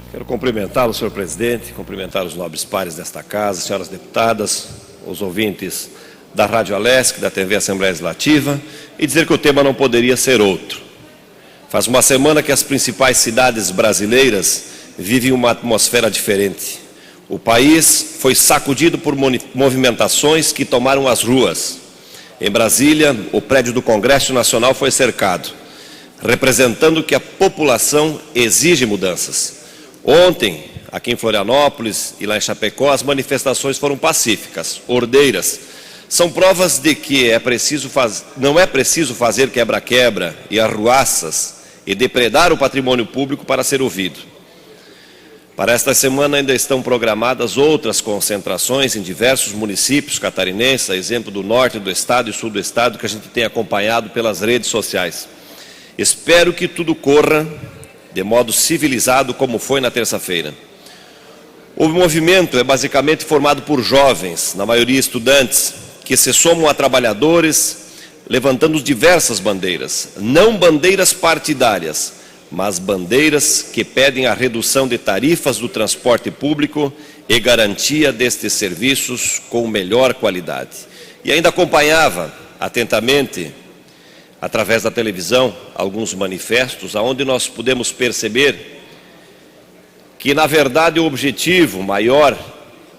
Quero cumprimentá-lo, senhor presidente, cumprimentar os nobres pares desta casa, senhoras deputadas, os ouvintes da Rádio Alesc, da TV Assembleia Legislativa, e dizer que o tema não poderia ser outro. Faz uma semana que as principais cidades brasileiras vivem uma atmosfera diferente. O país foi sacudido por movimentações que tomaram as ruas. Em Brasília, o prédio do Congresso Nacional foi cercado, representando que a população exige mudanças. Ontem, aqui em Florianópolis e lá em Chapecó, as manifestações foram pacíficas, ordeiras. São provas de que não é preciso fazer quebra-quebra e arruaças e depredar o patrimônio público para ser ouvido. Para esta semana ainda estão programadas outras concentrações em diversos municípios catarinenses, a exemplo do norte do estado e sul do estado, que a gente tem acompanhado pelas redes sociais. Espero que tudo corra de modo civilizado, como foi na terça-feira. O movimento é basicamente formado por jovens, na maioria estudantes, que se somam a trabalhadores, levantando diversas bandeiras, não bandeiras partidárias, mas bandeiras que pedem a redução de tarifas do transporte público e garantia destes serviços com melhor qualidade. E ainda acompanhava atentamente, através da televisão, alguns manifestos, onde nós pudemos perceber que, na verdade, o objetivo maior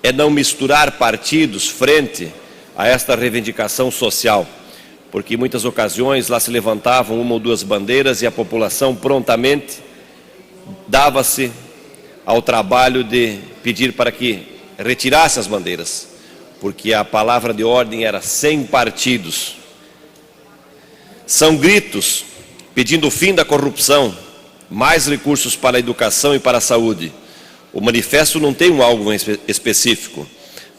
é não misturar partidos frente a esta reivindicação social, porque em muitas ocasiões lá se levantavam uma ou duas bandeiras e a população prontamente dava-se ao trabalho de pedir para que retirasse as bandeiras, porque a palavra de ordem era sem partidos. São gritos pedindo o fim da corrupção, mais recursos para a educação e para a saúde. O manifesto não tem um alvo específico.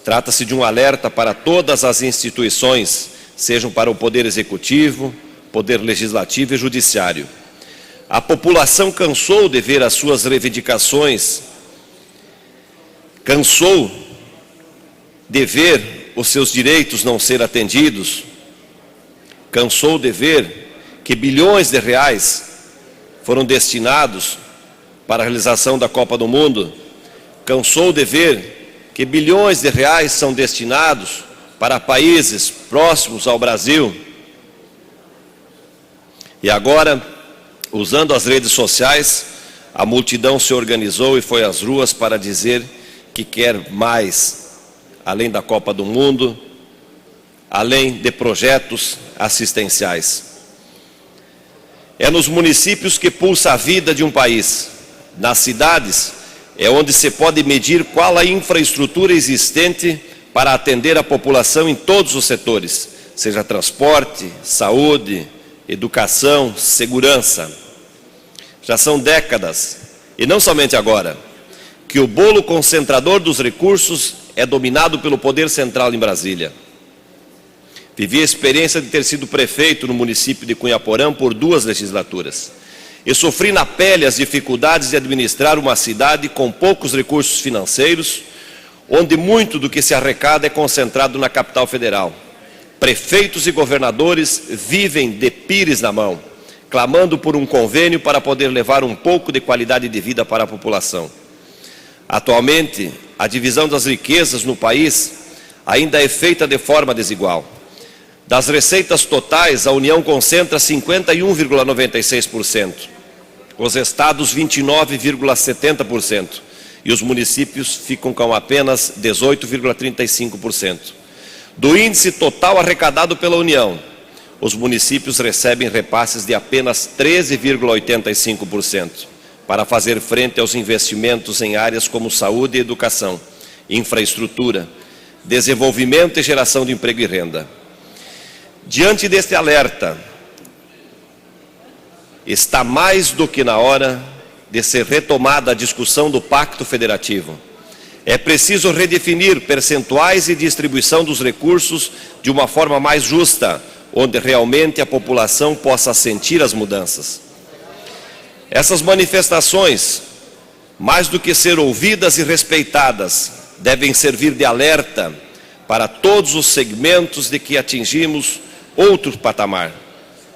Trata-se de um alerta para todas as instituições, sejam para o Poder Executivo, Poder Legislativo e Judiciário. A população cansou de ver as suas reivindicações, cansou de ver os seus direitos não ser atendidos, cansou de ver que bilhões de reais foram destinados para a realização da Copa do Mundo, cansou de ver que bilhões de reais são destinados para países próximos ao Brasil. E agora, usando as redes sociais, a multidão se organizou e foi às ruas para dizer que quer mais, além da Copa do Mundo, além de projetos assistenciais. É nos municípios que pulsa a vida de um país. Nas cidades é onde se pode medir qual a infraestrutura existente para atender a população em todos os setores, seja transporte, saúde, educação, segurança. Já são décadas, e não somente agora, que o bolo concentrador dos recursos é dominado pelo poder central em Brasília. Vivi a experiência de ter sido prefeito no município de Cunhaporã por 2 legislaturas. E sofri na pele as dificuldades de administrar uma cidade com poucos recursos financeiros, onde muito do que se arrecada é concentrado na capital federal. Prefeitos e governadores vivem de pires na mão, clamando por um convênio para poder levar um pouco de qualidade de vida para a população. Atualmente, a divisão das riquezas no país ainda é feita de forma desigual. Das receitas totais, a União concentra 51,96%, os estados 29,70% e os municípios ficam com apenas 18,35%. Do índice total arrecadado pela União, os municípios recebem repasses de apenas 13,85% para fazer frente aos investimentos em áreas como saúde e educação, infraestrutura, desenvolvimento e geração de emprego e renda. Diante deste alerta, está mais do que na hora de ser retomada a discussão do Pacto Federativo. É preciso redefinir percentuais e distribuição dos recursos de uma forma mais justa, onde realmente a população possa sentir as mudanças. Essas manifestações, mais do que ser ouvidas e respeitadas, devem servir de alerta para todos os segmentos de que atingimos outro patamar,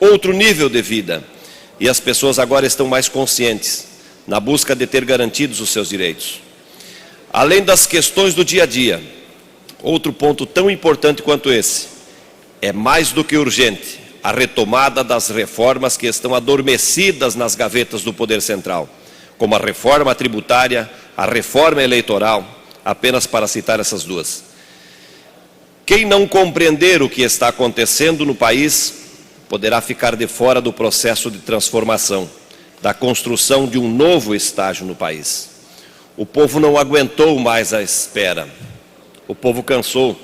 outro nível de vida. E as pessoas agora estão mais conscientes. na busca de ter garantidos os seus direitos. Além das questões do dia a dia, outro ponto tão importante quanto esse, é mais do que urgente a retomada das reformas que estão adormecidas nas gavetas do Poder Central, como a reforma tributária, a reforma eleitoral, apenas para citar essas duas. Quem não compreender o que está acontecendo no país poderá ficar de fora do processo de transformação, da construção de um novo estágio no país. O povo não aguentou mais a espera, o povo cansou.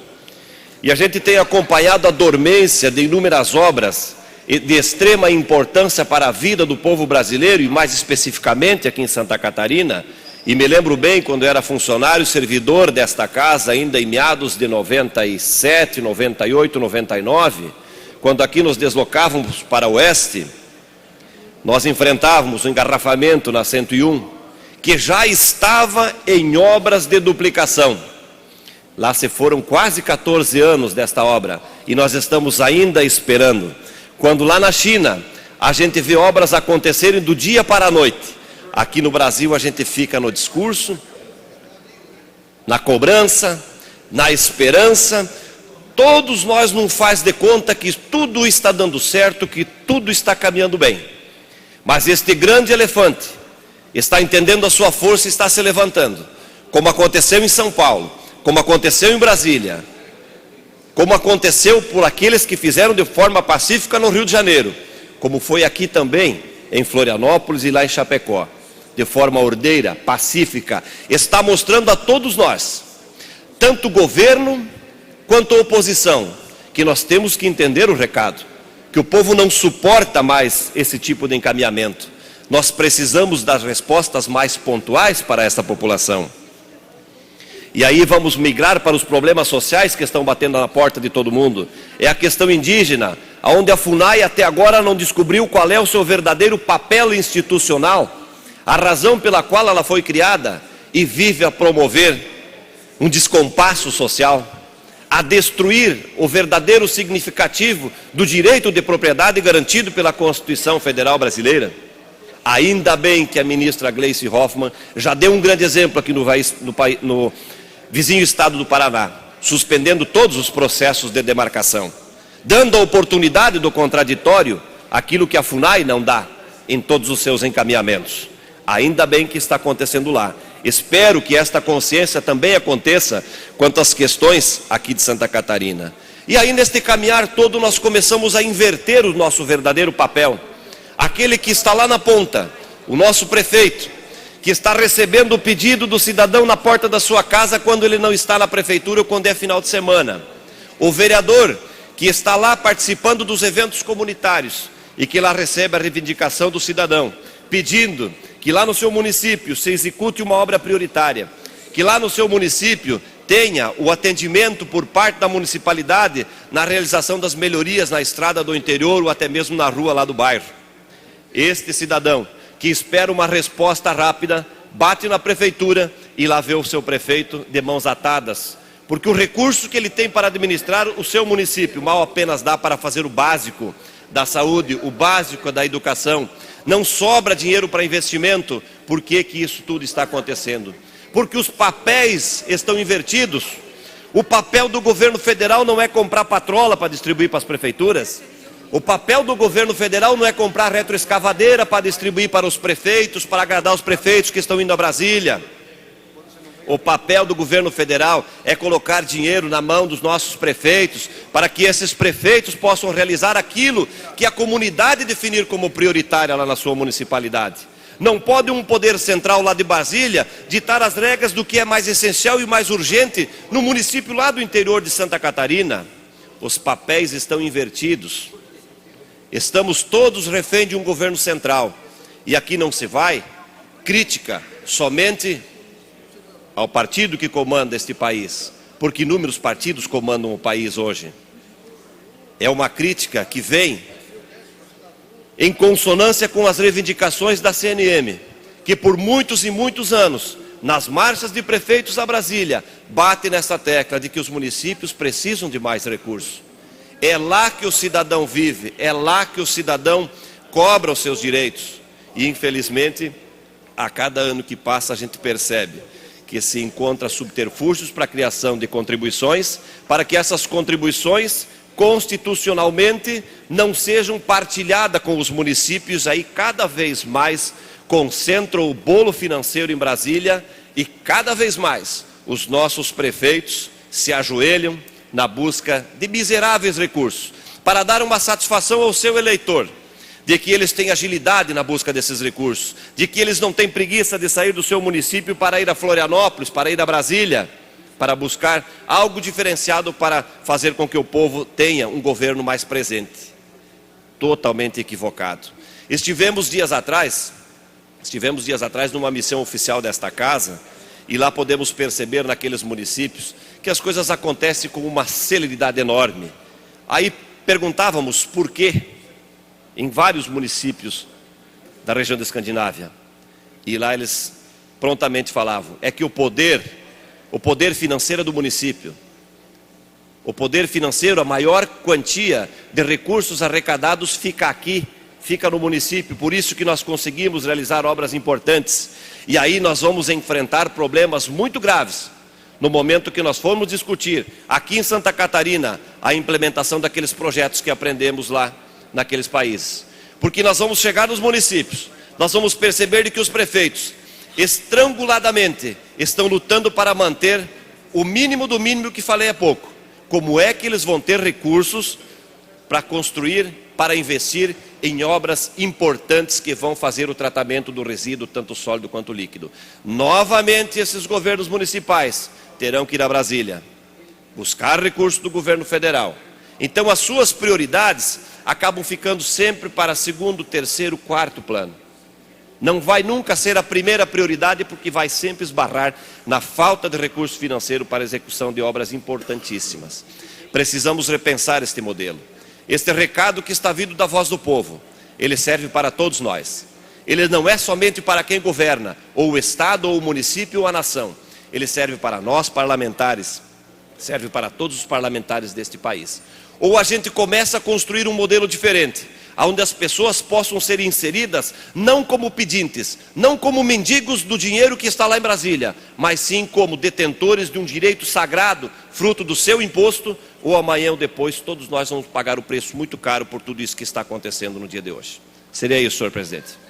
E a gente tem acompanhado a dormência de inúmeras obras de extrema importância para a vida do povo brasileiro, e mais especificamente aqui em Santa Catarina. E me lembro bem quando era funcionário, servidor desta casa, ainda em meados de 97, 98, 99, quando aqui nos deslocávamos para o oeste, nós enfrentávamos o engarrafamento na 101, que já estava em obras de duplicação. Lá se foram quase 14 anos desta obra, e nós estamos ainda esperando. Quando lá na China, a gente vê obras acontecerem do dia para a noite. Aqui no Brasil a gente fica no discurso, na cobrança, na esperança. Todos nós não faz de conta que tudo está dando certo, que tudo está caminhando bem. Mas este grande elefante está entendendo a sua força e está se levantando. Como aconteceu em São Paulo, como aconteceu em Brasília, como aconteceu por aqueles que fizeram de forma pacífica no Rio de Janeiro, como foi aqui também em Florianópolis e lá em Chapecó, de forma ordeira, pacífica, está mostrando a todos nós, tanto o governo quanto a oposição, que nós temos que entender o recado, que o povo não suporta mais esse tipo de encaminhamento. Nós precisamos das respostas mais pontuais para essa população. E aí vamos migrar para os problemas sociais que estão batendo na porta de todo mundo. É a questão indígena, onde a FUNAI até agora não descobriu qual é o seu verdadeiro papel institucional, a razão pela qual ela foi criada, e vive a promover um descompasso social, a destruir o verdadeiro significativo do direito de propriedade garantido pela Constituição Federal Brasileira. Ainda bem que a ministra Gleice Hoffmann já deu um grande exemplo aqui no vizinho estado do Paraná, suspendendo todos os processos de demarcação, dando a oportunidade do contraditório, aquilo que a FUNAI não dá em todos os seus encaminhamentos. Ainda bem que está acontecendo lá. Espero que esta consciência também aconteça quanto às questões aqui de Santa Catarina. E aí neste caminhar todo nós começamos a inverter o nosso verdadeiro papel. Aquele que está lá na ponta, o nosso prefeito, que está recebendo o pedido do cidadão na porta da sua casa quando ele não está na prefeitura ou quando é final de semana. O vereador que está lá participando dos eventos comunitários e que lá recebe a reivindicação do cidadão, pedindo que lá no seu município se execute uma obra prioritária, que lá no seu município tenha o atendimento por parte da municipalidade na realização das melhorias na estrada do interior ou até mesmo na rua lá do bairro. Este cidadão que espera uma resposta rápida, bate na prefeitura e lá vê o seu prefeito de mãos atadas, porque o recurso que ele tem para administrar o seu município mal apenas dá para fazer o básico da saúde, o básico da educação. Não sobra dinheiro para investimento. Por que que isso tudo está acontecendo? Porque os papéis estão invertidos. O papel do governo federal não é comprar patrola para distribuir para as prefeituras. O papel do governo federal não é comprar retroescavadeira para distribuir para os prefeitos, para agradar os prefeitos que estão indo a Brasília. O papel do governo federal é colocar dinheiro na mão dos nossos prefeitos, para que esses prefeitos possam realizar aquilo que a comunidade definir como prioritária lá na sua municipalidade. Não pode um poder central lá de Brasília ditar as regras do que é mais essencial e mais urgente no município lá do interior de Santa Catarina. Os papéis estão invertidos. Estamos todos refém de um governo central. E aqui não se vai crítica somente ao partido que comanda este país, porque inúmeros partidos comandam o país hoje. É uma crítica que vem em consonância com as reivindicações da CNM, que por muitos e muitos anos, nas marchas de prefeitos a Brasília, bate nessa tecla de que os municípios precisam de mais recursos. É lá que o cidadão vive, é lá que o cidadão cobra os seus direitos. E infelizmente, a cada ano que passa a gente percebe que se encontra subterfúgios para a criação de contribuições, para que essas contribuições constitucionalmente não sejam partilhadas com os municípios, aí cada vez mais concentram o bolo financeiro em Brasília e cada vez mais os nossos prefeitos se ajoelham na busca de miseráveis recursos para dar uma satisfação ao seu eleitor, de que eles têm agilidade na busca desses recursos, de que eles não têm preguiça de sair do seu município para ir a Florianópolis, para ir a Brasília, para buscar algo diferenciado para fazer com que o povo tenha um governo mais presente. Totalmente equivocado. Estivemos dias atrás numa missão oficial desta casa, e lá podemos perceber naqueles municípios que as coisas acontecem com uma celeridade enorme. Aí perguntávamos por quê em vários municípios da região da Escandinávia, e lá eles prontamente falavam, é que o poder financeiro do município, o poder financeiro, a maior quantia de recursos arrecadados fica aqui, fica no município, por isso que nós conseguimos realizar obras importantes. E aí nós vamos enfrentar problemas muito graves no momento que nós formos discutir aqui em Santa Catarina a implementação daqueles projetos que aprendemos lá naqueles países. Porque nós vamos chegar nos municípios, nós vamos perceber de que os prefeitos estranguladamente estão lutando para manter o mínimo do mínimo que falei há pouco. Como é que eles vão ter recursos para construir, para investir em obras importantes que vão fazer o tratamento do resíduo, tanto sólido quanto líquido? Novamente esses governos municipais terão que ir a Brasília, buscar recursos do governo federal. Então as suas prioridades acabam ficando sempre para segundo, terceiro, quarto plano. Não vai nunca ser a primeira prioridade, porque vai sempre esbarrar na falta de recurso financeiro para a execução de obras importantíssimas. Precisamos repensar este modelo. Este recado que está vindo da voz do povo, ele serve para todos nós. Ele não é somente para quem governa, ou o Estado, ou o município, ou a nação. Ele serve para nós parlamentares, serve para todos os parlamentares deste país. Ou a gente começa a construir um modelo diferente, onde as pessoas possam ser inseridas não como pedintes, não como mendigos do dinheiro que está lá em Brasília, mas sim como detentores de um direito sagrado, fruto do seu imposto, ou amanhã ou depois todos nós vamos pagar o preço muito caro por tudo isso que está acontecendo no dia de hoje. Seria isso, senhor presidente.